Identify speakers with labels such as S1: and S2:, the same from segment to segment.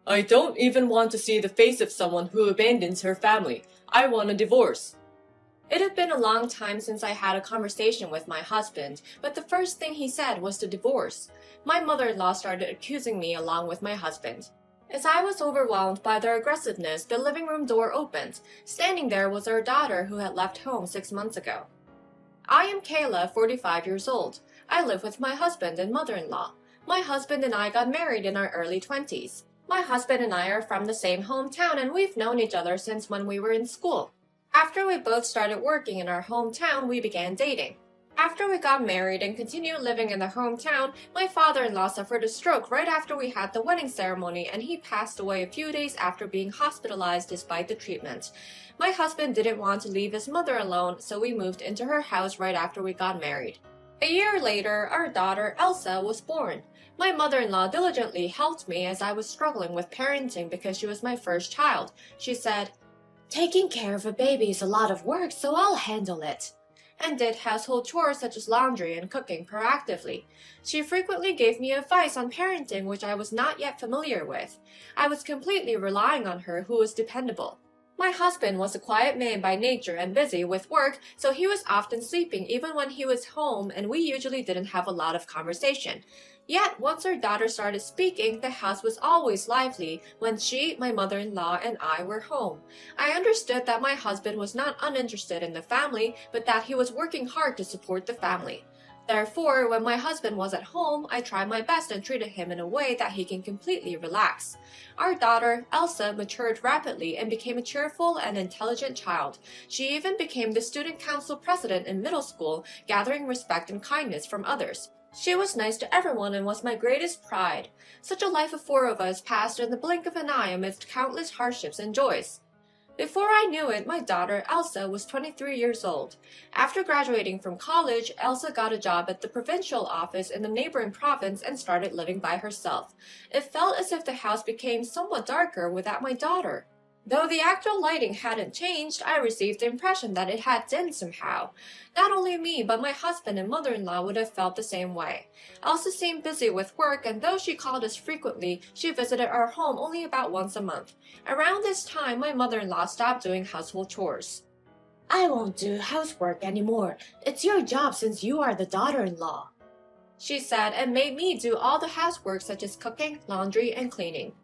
S1: I don't even want to see the face of someone who abandons her family. I want a divorce. It had been a long time since I had a conversation with my husband, but the first thing he said was the divorce. My mother-in-law started accusing me along with my husband. As I was overwhelmed by their aggressiveness, the living room door opened. Standing there was our daughter who had left home 6 months ago. I am Kayla, 45 years old. I live with my husband and mother-in-law. My husband and I got married in our early 20s. My husband and I are from the same hometown and we've known each other since when we were in school. After we both started working in our hometown, we began dating. After we got married and continued living in the hometown, my father-in-law suffered a stroke right after we had the wedding ceremony and he passed away a few days after being hospitalized despite the treatment. My husband didn't want to leave his mother alone, so we moved into her house right after we got married. A year later, our daughter Elsa was born. My mother-in-law diligently helped me as I was struggling with parenting because she was my first child. She said, "Taking care of a baby is a lot of work, so I'll handle it," and did household chores such as laundry and cooking proactively. She frequently gave me advice on parenting which I was not yet familiar with. I was completely relying on her, who was dependable. My husband was a quiet man by nature and busy with work, so he was often sleeping even when he was home, and we usually didn't have a lot of conversation. Yet, once our daughter started speaking, the house was always lively when she, my mother-in-law, and I were home. I understood that my husband was not uninterested in the family, but that he was working hard to support the family. Therefore, when my husband was at home, I tried my best and treated him in a way that he can completely relax. Our daughter, Elsa, matured rapidly and became a cheerful and intelligent child. She even became the student council president in middle school, gathering respect and kindness from others. She was nice to everyone and was my greatest pride. Such a life of four of us passed in the blink of an eye amidst countless hardships and joys. Before I knew it, my daughter, Elsa, was 23 years old. After graduating from college, Elsa got a job at the provincial office in the neighboring province and started living by herself. It felt as if the house became somewhat darker without my daughter. Though the actual lighting hadn't changed, I received the impression that it had dimmed somehow. Not only me, but my husband and mother-in-law would have felt the same way. Elsa seemed busy with work, and though she called us frequently, she visited our home only about once a month. Around this time, my mother-in-law stopped doing household chores. "I won't do housework anymore. It's your job since you are the daughter-in-law," she said, and made me do all the housework such as cooking, laundry, and cleaning.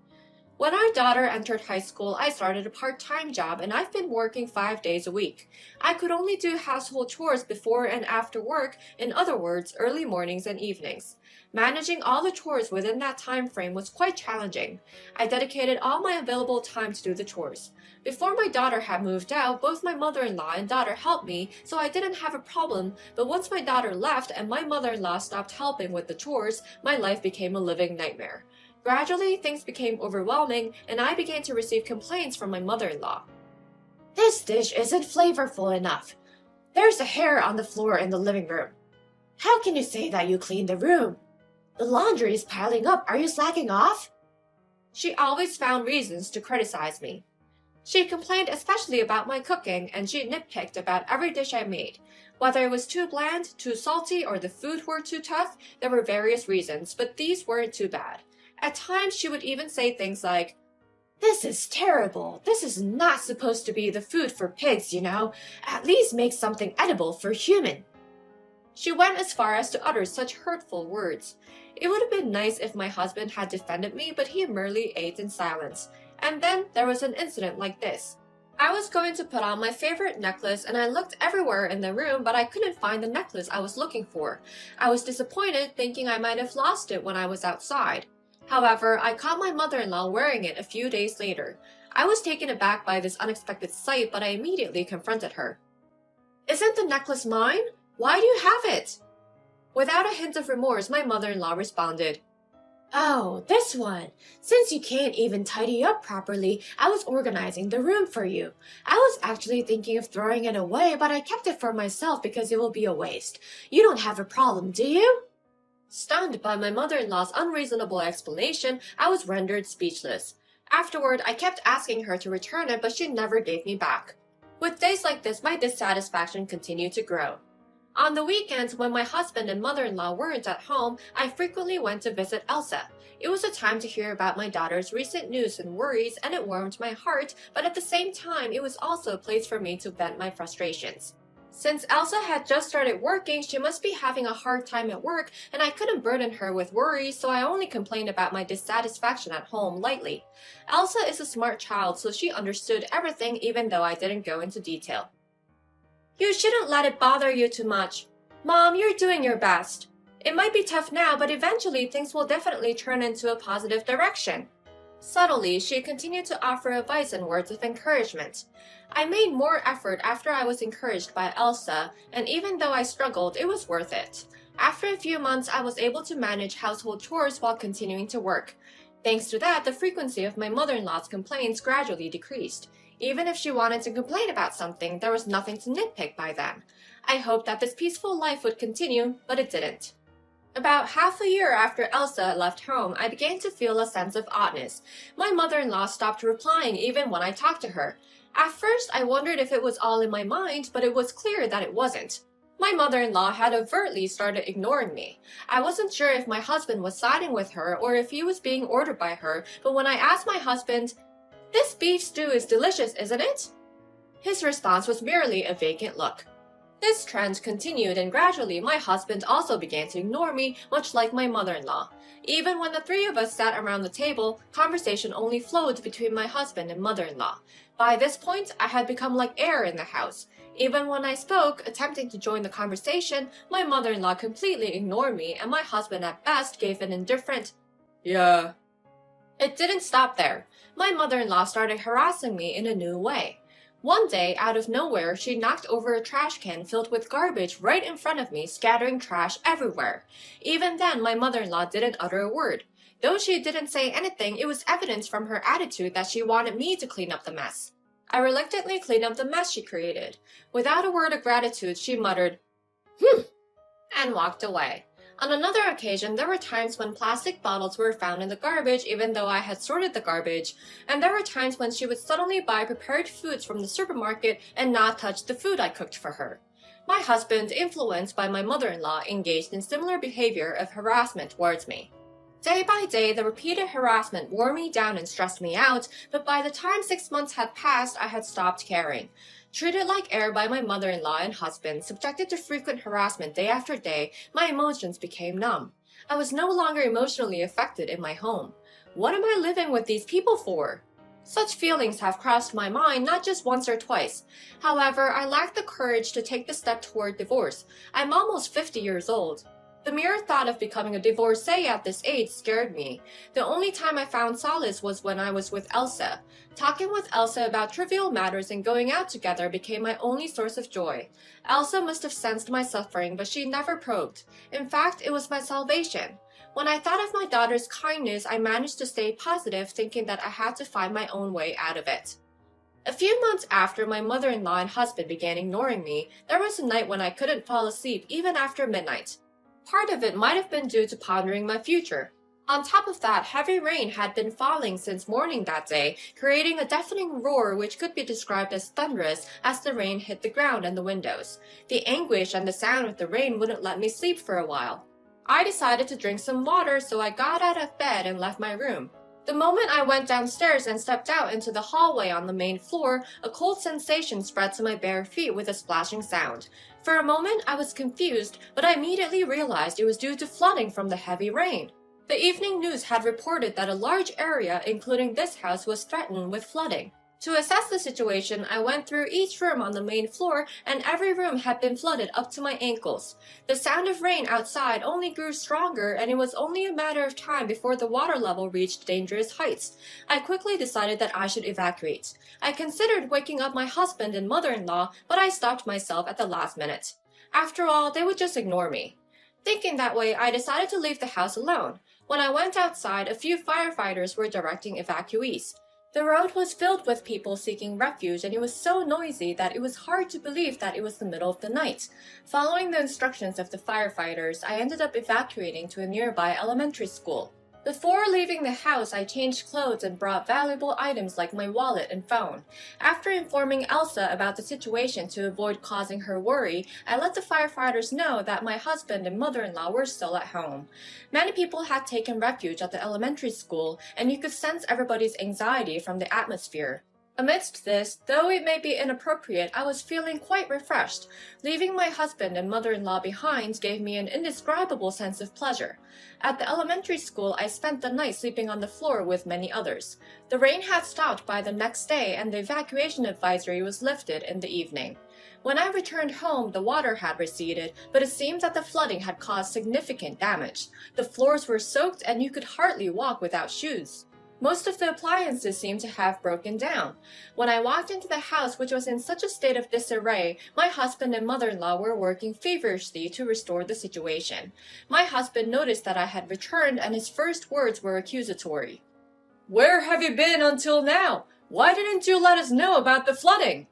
S1: When our daughter entered high school, I started a part-time job and I've been working 5 days a week. I could only do household chores before and after work, in other words, early mornings and evenings. Managing all the chores within that time frame was quite challenging. I dedicated all my available time to do the chores. Before my daughter had moved out, both my mother-in-law and daughter helped me, so I didn't have a problem, but once my daughter left and my mother-in-law stopped helping with the chores, my life became a living nightmare. Gradually, things became overwhelming, and I began to receive complaints from my mother-in-law. "This dish isn't flavorful enough. There's a hair on the floor in the living room. How can you say that you cleaned the room? The laundry is piling up. Are you slacking off?" She always found reasons to criticize me. She complained especially about my cooking, and she nitpicked about every dish I made. Whether it was too bland, too salty, or the food were too tough, there were various reasons, but these weren't too bad. At times, she would even say things like, "This is terrible. This is not supposed to be the food for pigs, you know. At least make something edible for human." She went as far as to utter such hurtful words. It would have been nice if my husband had defended me, but he merely ate in silence. And then there was an incident like this. I was going to put on my favorite necklace and I looked everywhere in the room, but I couldn't find the necklace I was looking for. I was disappointed, thinking I might have lost it when I was outside. However, I caught my mother-in-law wearing it a few days later. I was taken aback by this unexpected sight, but I immediately confronted her. "Isn't the necklace mine? Why do you have it?" Without a hint of remorse, my mother-in-law responded, "Oh, this one. Since you can't even tidy up properly, I was organizing the room for you. I was actually thinking of throwing it away, but I kept it for myself because it will be a waste. You don't have a problem, do you?" Stunned by my mother-in-law's unreasonable explanation, I was rendered speechless. Afterward, I kept asking her to return it, but she never gave me back. With days like this, my dissatisfaction continued to grow. On the weekends, when my husband and mother-in-law weren't at home, I frequently went to visit Elsa. It was a time to hear about my daughter's recent news and worries, and it warmed my heart, but at the same time, it was also a place for me to vent my frustrations. Since Elsa had just started working, she must be having a hard time at work, and I couldn't burden her with worries, so I only complained about my dissatisfaction at home lightly. Elsa is a smart child, so she understood everything even though I didn't go into detail. You shouldn't let it bother you too much. Mom, you're doing your best. It might be tough now, but eventually things will definitely turn into a positive direction. Subtly, she continued to offer advice and words of encouragement. I made more effort after I was encouraged by Elsa, and even though I struggled, it was worth it. After a few months, I was able to manage household chores while continuing to work. Thanks to that, the frequency of my mother-in-law's complaints gradually decreased. Even if she wanted to complain about something, there was nothing to nitpick by then. I hoped that this peaceful life would continue, but it didn't. About half a year after Elsa left home, I began to feel a sense of oddness. My mother-in-law stopped replying even when I talked to her. At first, I wondered if it was all in my mind, but it was clear that it wasn't. My mother-in-law had overtly started ignoring me. I wasn't sure if my husband was siding with her or if he was being ordered by her, but when I asked my husband, "This beef stew is delicious, isn't it?" his response was merely a vacant look. This trend continued, and gradually my husband also began to ignore me, much like my mother-in-law. Even when the three of us sat around the table, conversation only flowed between my husband and mother-in-law. By this point, I had become like air in the house. Even when I spoke, attempting to join the conversation, my mother-in-law completely ignored me, and my husband at best gave an indifferent, "Yeah." It didn't stop there. My mother-in-law started harassing me in a new way. One day, out of nowhere, she knocked over a trash can filled with garbage right in front of me, scattering trash everywhere. Even then, my mother-in-law didn't utter a word. Though she didn't say anything, it was evidence from her attitude that she wanted me to clean up the mess. I reluctantly cleaned up the mess she created. Without a word of gratitude, she muttered, and walked away. On another occasion, there were times when plastic bottles were found in the garbage even though I had sorted the garbage, and there were times when she would suddenly buy prepared foods from the supermarket and not touch the food I cooked for her. My husband, influenced by my mother-in-law, engaged in similar behavior of harassment towards me. Day by day, the repeated harassment wore me down and stressed me out, but by the time 6 months had passed, I had stopped caring. Treated like air by my mother-in-law and husband, subjected to frequent harassment day after day, my emotions became numb. I was no longer emotionally affected in my home. What am I living with these people for? Such feelings have crossed my mind not just once or twice. However, I lack the courage to take the step toward divorce. I'm almost 50 years old. The mere thought of becoming a divorcee at this age scared me. The only time I found solace was when I was with Elsa. Talking with Elsa about trivial matters and going out together became my only source of joy. Elsa must have sensed my suffering, but she never probed. In fact, it was my salvation. When I thought of my daughter's kindness, I managed to stay positive, thinking that I had to find my own way out of it. A few months after my mother-in-law and husband began ignoring me, there was a night when I couldn't fall asleep even after midnight. Part of it might have been due to pondering my future. On top of that, heavy rain had been falling since morning that day, creating a deafening roar which could be described as thunderous as the rain hit the ground and the windows. The anguish and the sound of the rain wouldn't let me sleep for a while. I decided to drink some water, so I got out of bed and left my room. The moment I went downstairs and stepped out into the hallway on the main floor, a cold sensation spread to my bare feet with a splashing sound. For a moment, I was confused, but I immediately realized it was due to flooding from the heavy rain. The evening news had reported that a large area, including this house, was threatened with flooding. To assess the situation, I went through each room on the main floor, and every room had been flooded up to my ankles. The sound of rain outside only grew stronger, and it was only a matter of time before the water level reached dangerous heights. I quickly decided that I should evacuate. I considered waking up my husband and mother-in-law, but I stopped myself at the last minute. After all, they would just ignore me. Thinking that way, I decided to leave the house alone. When I went outside, a few firefighters were directing evacuees. The road was filled with people seeking refuge, and it was so noisy that it was hard to believe that it was the middle of the night. Following the instructions of the firefighters, I ended up evacuating to a nearby elementary school. Before leaving the house, I changed clothes and brought valuable items like my wallet and phone. After informing Elsa about the situation to avoid causing her worry, I let the firefighters know that my husband and mother-in-law were still at home. Many people had taken refuge at the elementary school, and you could sense everybody's anxiety from the atmosphere. Amidst this, though it may be inappropriate, I was feeling quite refreshed. Leaving my husband and mother-in-law behind gave me an indescribable sense of pleasure. At the elementary school, I spent the night sleeping on the floor with many others. The rain had stopped by the next day, and the evacuation advisory was lifted in the evening. When I returned home, the water had receded, but it seemed that the flooding had caused significant damage. The floors were soaked, and you could hardly walk without shoes. Most of the appliances seemed to have broken down. When I walked into the house, which was in such a state of disarray, my husband and mother-in-law were working feverishly to restore the situation. My husband noticed that I had returned, and his first words were accusatory. "Where have you been until now? Why didn't you let us know about the flooding?"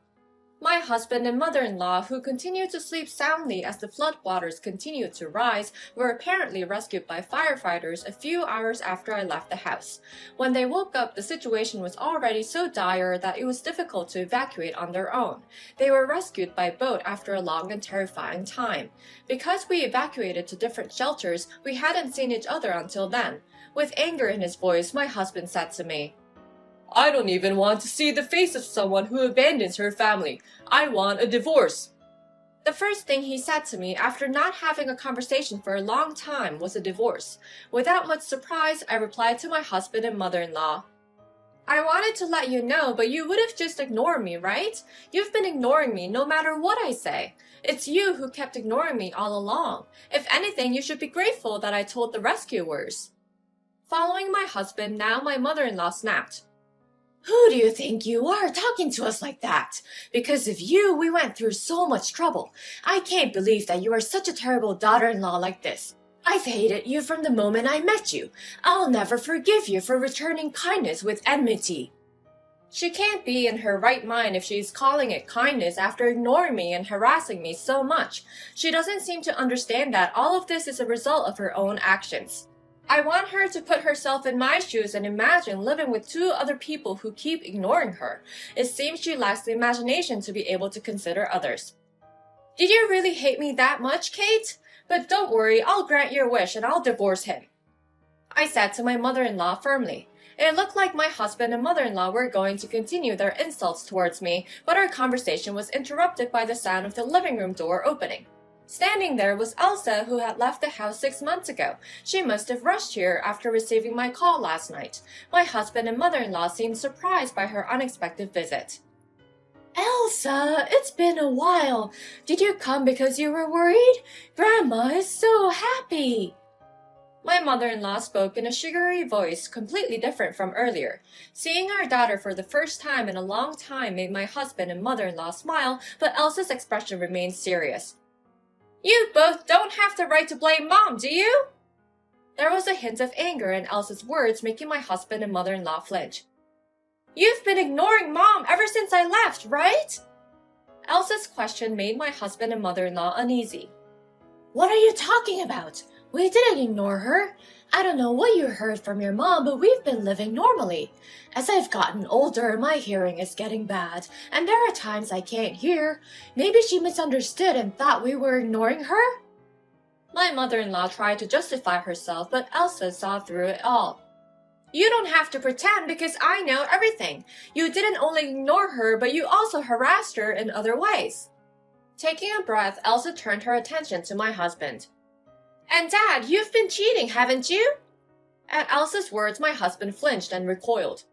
S1: My husband and mother-in-law, who continued to sleep soundly as the floodwaters continued to rise, were apparently rescued by firefighters a few hours after I left the house. When they woke up, the situation was already so dire that it was difficult to evacuate on their own. They were rescued by boat after a long and terrifying time. Because we evacuated to different shelters, we hadn't seen each other until then. With anger in his voice, my husband said to me, "I don't even want to see the face of someone who abandons her family. I want a divorce." The first thing he said to me after not having a conversation for a long time was a divorce. Without much surprise, I replied to my husband and mother-in-law, "I wanted to let you know, but you would have just ignored me, right? You've been ignoring me no matter what I say. It's you who kept ignoring me all along. If anything, you should be grateful that I told the rescuers." Following my husband, now my mother-in-law snapped, "Who do you think you are talking to us like that? Because of you, we went through so much trouble. I can't believe that you are such a terrible daughter-in-law like this. I've hated you from the moment I met you. I'll never forgive you for returning kindness with enmity." She can't be in her right mind if she's calling it kindness after ignoring me and harassing me so much. She doesn't seem to understand that all of this is a result of her own actions. I want her to put herself in my shoes and imagine living with two other people who keep ignoring her. It seems she lacks the imagination to be able to consider others. "Did you really hate me that much, Kate? But don't worry, I'll grant your wish and I'll divorce him," I said to my mother-in-law firmly. It looked like my husband and mother-in-law were going to continue their insults towards me, but our conversation was interrupted by the sound of the living room door opening. Standing there was Elsa, who had left the house 6 months ago. She must have rushed here after receiving my call last night. My husband and mother-in-law seemed surprised by her unexpected visit. "Elsa, it's been a while. Did you come because you were worried? Grandma is so happy." My mother-in-law spoke in a sugary voice completely different from earlier. Seeing our daughter for the first time in a long time made my husband and mother-in-law smile, but Elsa's expression remained serious. "You both don't have the right to blame Mom, do you?" There was a hint of anger in Elsa's words, making my husband and mother-in-law flinch. "You've been ignoring Mom ever since I left, right?" Elsa's question made my husband and mother-in-law uneasy. "What are you talking about? We didn't ignore her. I don't know what you heard from your mom, but we've been living normally. As I've gotten older, my hearing is getting bad, and there are times I can't hear. Maybe she misunderstood and thought we were ignoring her?" My mother-in-law tried to justify herself, but Elsa saw through it all. "You don't have to pretend because I know everything. You didn't only ignore her, but you also harassed her in other ways." Taking a breath, Elsa turned her attention to my husband. "And Dad, you've been cheating, haven't you?" At Elsa's words, my husband flinched and recoiled.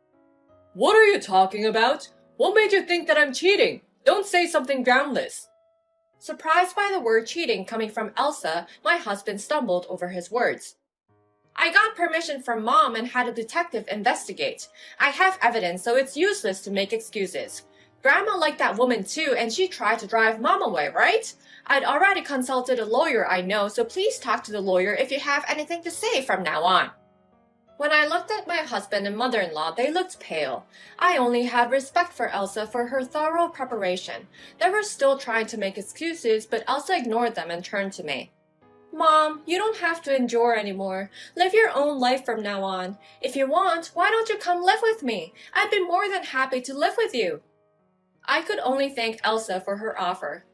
S1: "What are you talking about? What made you think that I'm cheating? Don't say something groundless." Surprised by the word cheating coming from Elsa, my husband stumbled over his words. "I got permission from Mom and had a detective investigate. I have evidence, so it's useless to make excuses. Grandma liked that woman too, and she tried to drive Mom away, right? I'd already consulted a lawyer I know, so please talk to the lawyer if you have anything to say from now on." When I looked at my husband and mother-in-law, they looked pale. I only had respect for Elsa for her thorough preparation. They were still trying to make excuses, but Elsa ignored them and turned to me. Mom, you don't have to endure anymore. Live your own life from now on. If you want, why don't you come live with me? I'd be more than happy to live with you. I could only thank Elsa for her offer.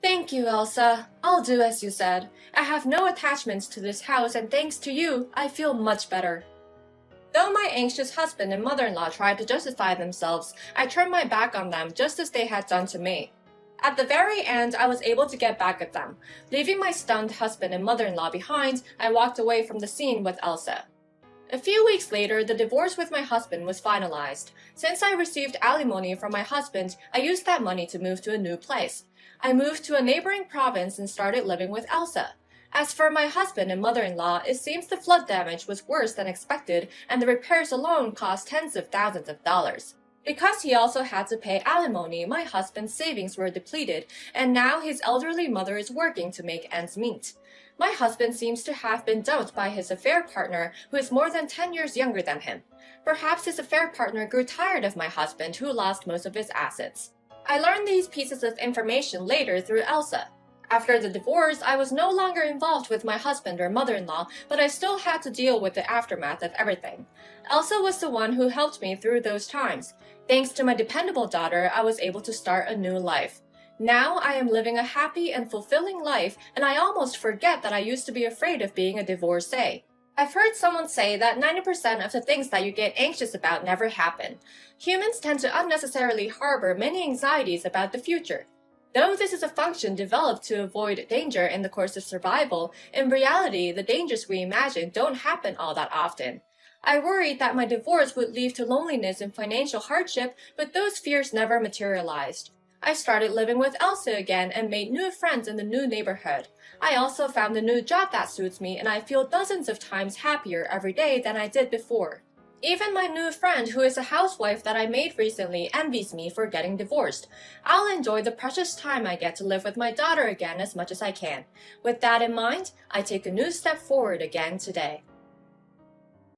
S1: Thank you, Elsa. I'll do as you said. I have no attachments to this house, and thanks to you, I feel much better. Though my anxious husband and mother-in-law tried to justify themselves, I turned my back on them just as they had done to me. At the very end, I was able to get back at them. Leaving my stunned husband and mother-in-law behind, I walked away from the scene with Elsa. A few weeks later, the divorce with my husband was finalized. Since I received alimony from my husband, I used that money to move to a new place. I moved to a neighboring province and started living with Elsa. As for my husband and mother-in-law, it seems the flood damage was worse than expected, and the repairs alone cost tens of thousands of dollars. Because he also had to pay alimony, my husband's savings were depleted, and now his elderly mother is working to make ends meet. My husband seems to have been dumped by his affair partner, who is more than 10 years younger than him. Perhaps his affair partner grew tired of my husband, who lost most of his assets. I learned these pieces of information later through Elsa. After the divorce, I was no longer involved with my husband or mother-in-law, but I still had to deal with the aftermath of everything. Elsa was the one who helped me through those times. Thanks to my dependable daughter, I was able to start a new life. Now I am living a happy and fulfilling life, and I almost forget that I used to be afraid of being a divorcee. I've heard someone say that 90% of the things that you get anxious about never happen. Humans tend to unnecessarily harbor many anxieties about the future. Though this is a function developed to avoid danger in the course of survival, in reality, the dangers we imagine don't happen all that often. I worried that my divorce would lead to loneliness and financial hardship, but those fears never materialized. I started living with Elsa again and made new friends in the new neighborhood. I also found a new job that suits me, and I feel dozens of times happier every day than I did before. Even my new friend, who is a housewife that I made recently, envies me for getting divorced. I'll enjoy the precious time I get to live with my daughter again as much as I can. With that in mind, I take a new step forward again today.